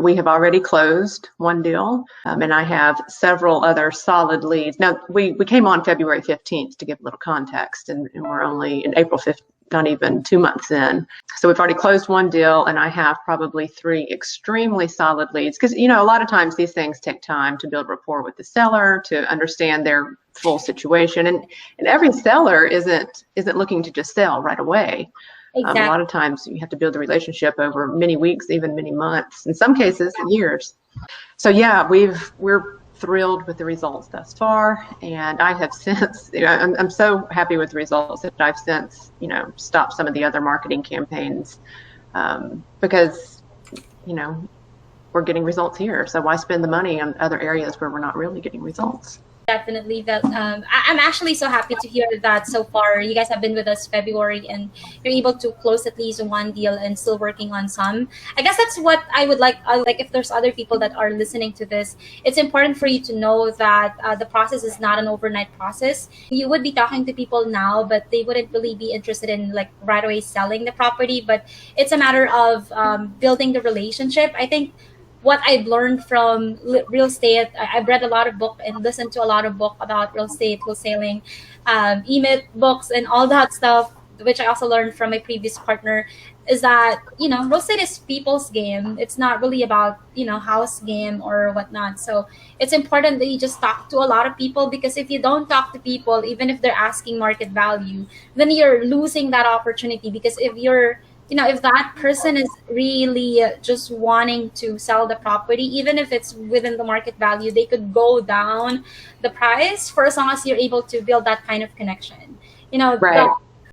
we have already closed one deal, and I have several other solid leads. Now, we came on February 15th to give a little context, and we're only in April 5th, not even 2 months in. So we've already closed one deal, and I have probably 3 extremely solid leads. Because, a lot of times these things take time to build rapport with the seller, to understand their full situation. And every seller isn't looking to just sell right away. Exactly. A lot of times you have to build a relationship over many weeks, even many months, in some cases years. So yeah, we're thrilled with the results thus far, and I have since, I'm so happy with the results that I've since, stopped some of the other marketing campaigns because, we're getting results here. So why spend the money on other areas where we're not really getting results? Definitely. That I'm actually so happy to hear that so far you guys have been with us February and you're able to close at least one deal and still working on some. I guess that's what I would like if there's other people that are listening to this, it's important for you to know that the process is not an overnight process. You would be talking to people now, but they wouldn't really be interested in right away selling the property, but it's a matter of building the relationship. I think what I've learned from real estate, I've read a lot of books and listened to a lot of books about real estate, wholesaling, email books and all that stuff, which I also learned from my previous partner, is that, real estate is people's game. It's not really about, house game or whatnot. So it's important that you just talk to a lot of people, because if you don't talk to people, even if they're asking market value, then you're losing that opportunity. Because if that person is really just wanting to sell the property, even if it's within the market value, they could go down the price for as long as you're able to build that kind of connection. Right.